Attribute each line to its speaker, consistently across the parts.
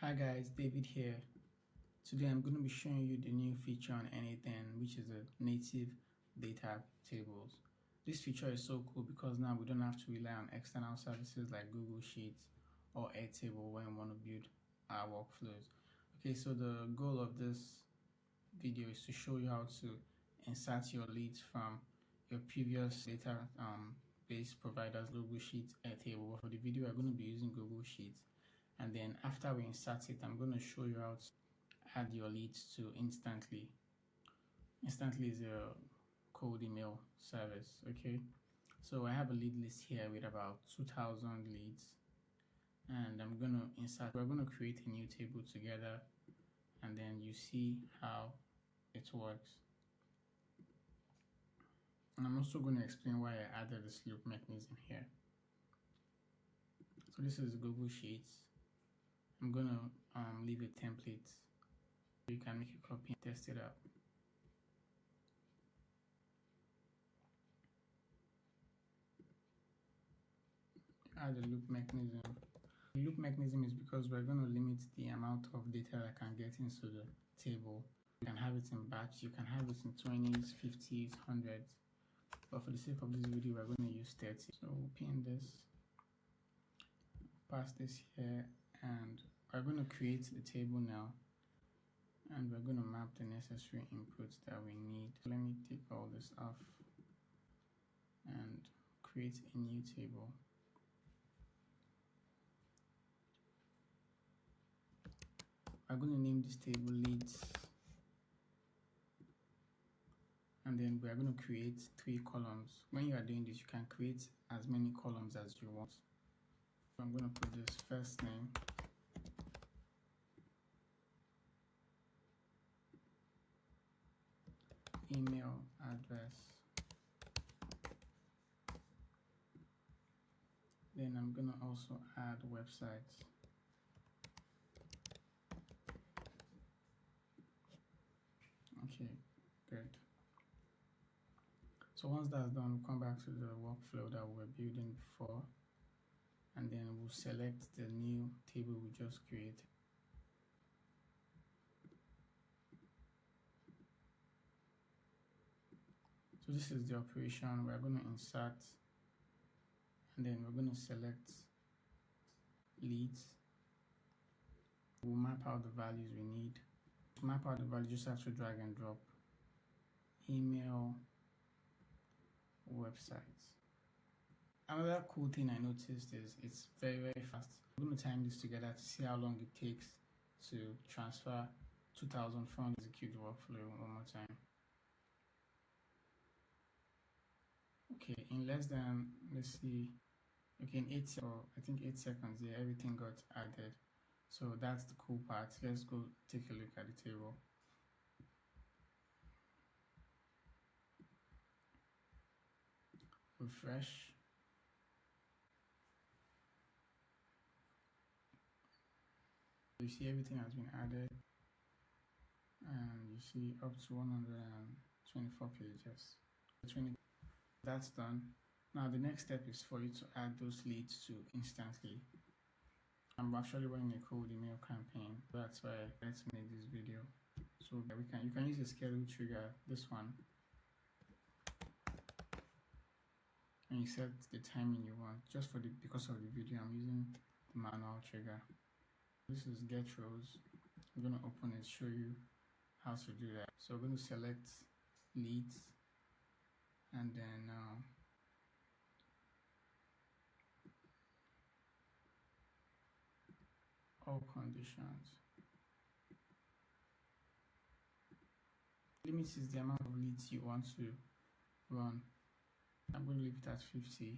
Speaker 1: Hi guys, David here. Today I'm going to be showing you the new feature on N8N, which is the native data tables. This feature is so cool because now we don't have to rely on external services like Google Sheets or Airtable when we want to build our workflows. Okay, so the goal of this video is to show you how to insert your leads from your previous data base providers, Google Sheets, Airtable. But for the video, we're going to be using Google Sheets. And then after we insert it, I'm going to show you how to add your leads to Instantly. Instantly is a cold email service. Okay, so I have a lead list here with about 2,000 leads, and I'm going to insert. We're going to create a new table together, and then you see how it works. And I'm also going to explain why I added this loop mechanism here. So this is Google Sheets. I'm going to leave a template. You can make a copy and test it out. Add the loop mechanism. The loop mechanism is because we're going to limit the amount of data that can get into the table. You can have it in batch, you can have it in 20s, 50s, 100s, but for the sake of this video we're going to use 30. So we'll pin this, pass this here, and we're going to create the table now, and we're going to map the necessary inputs that we need. Let me take all this off and create a new table. I'm going to name this table leads, and then we are going to create 3 columns. When you are doing this, you can create as many columns as you want. So I'm going to put this first name, email address, then I'm going to also add websites. Okay, good. So once that's done, we'll come back to the workflow that we were building before, and then we'll select the new table we just created. So this is the operation. We're going to insert, and then we're going to select leads. We'll map out the values we need. To map out the value, just have to drag and drop email, websites. Another cool thing I noticed is it's very fast. I'm going to time this together to see how long it takes to transfer 2,000 from execute the workflow one more time. Okay, in less than, let's see, okay, in 8 seconds, I think 8 seconds, yeah, everything got added. So that's the cool part. Let's go take a look at the table. Refresh. You see everything has been added, and you see up to 124 pages. That's done. Now the next step is for you to add those leads to Instantly. I'm actually running a cold email campaign. That's why let's make this video. So you can use a schedule trigger, this one, and you set the timing you want. Just because of the video, I'm using the manual trigger. This is get rows. I'm going to open it, show you how to do that. So we're going to select leads, and then all conditions. Limit is the amount of leads you want to run. I'm going to leave it at 50.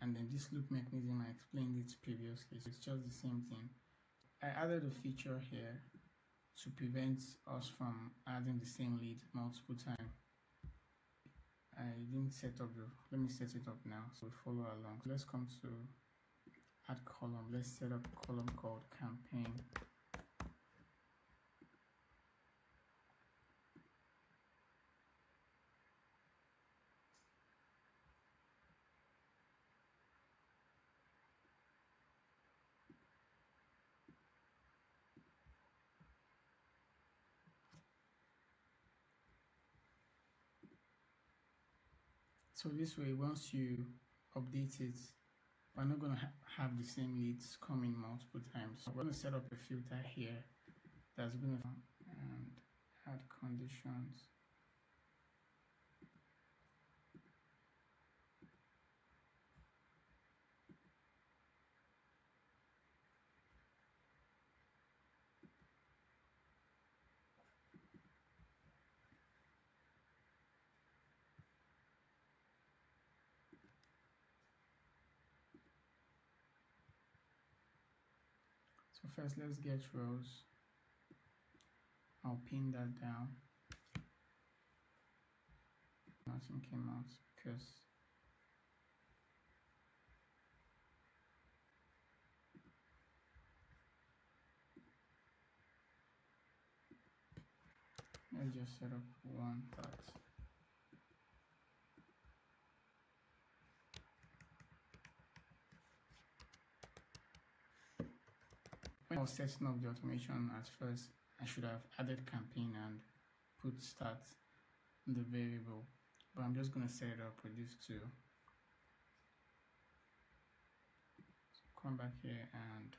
Speaker 1: And then this loop mechanism, I explained it previously, so it's just the same thing. I added a feature here to prevent us from adding the same lead multiple times. I didn't set up let me set it up now so we follow along. So let's come to add column. Let's set up a column called campaign. So this way, once you update it, we're not going to have the same leads coming multiple times. So we're going to set up a filter here that's going to and add conditions. So first, let's get rows. I'll pin that down. Nothing came out because let's just set up one part. When I was setting up the automation at first, I should have added campaign and put start in the variable, but I'm just going to set it up with these two. So come back here and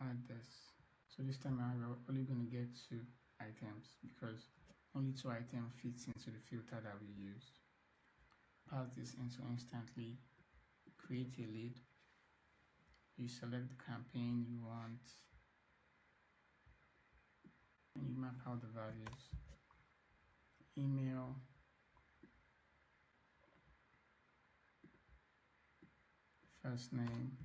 Speaker 1: add this. So this time around, we're only going to get 2 items because only 2 items fits into the filter that we used. Pass this into instantly, create a lead. You select the campaign you want, and you map out the values. Email, first name,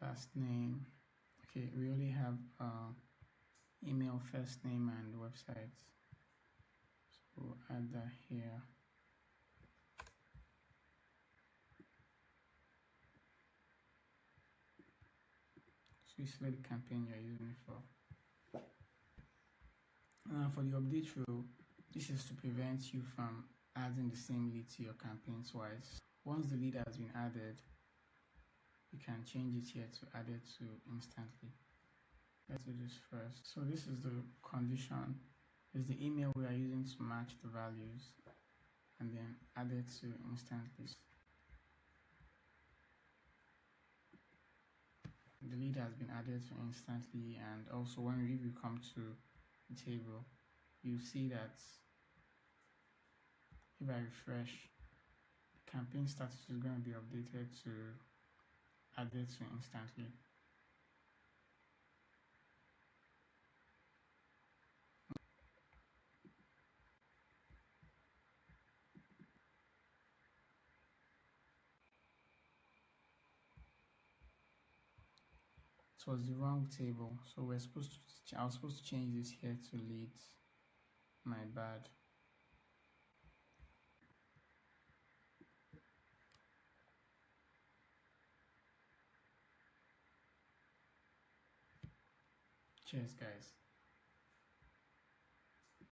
Speaker 1: last name. Okay, we only have email, first name, and website. So we'll add that here. So you select the campaign you're using it for. Now for the update row, this is to prevent you from adding the same lead to your campaign twice. Once the lead has been added, you can change it here to add it to instantly. Let's do this first. So this is the condition. Is the email we are using to match the values, and then add it to instantly. The lead has been added to instantly, and also when we come to the table, you see that if I refresh, the campaign status is going to be updated to add it to instantly. It was the wrong table, so I was supposed to change this here to leads. My bad. Cheers, guys.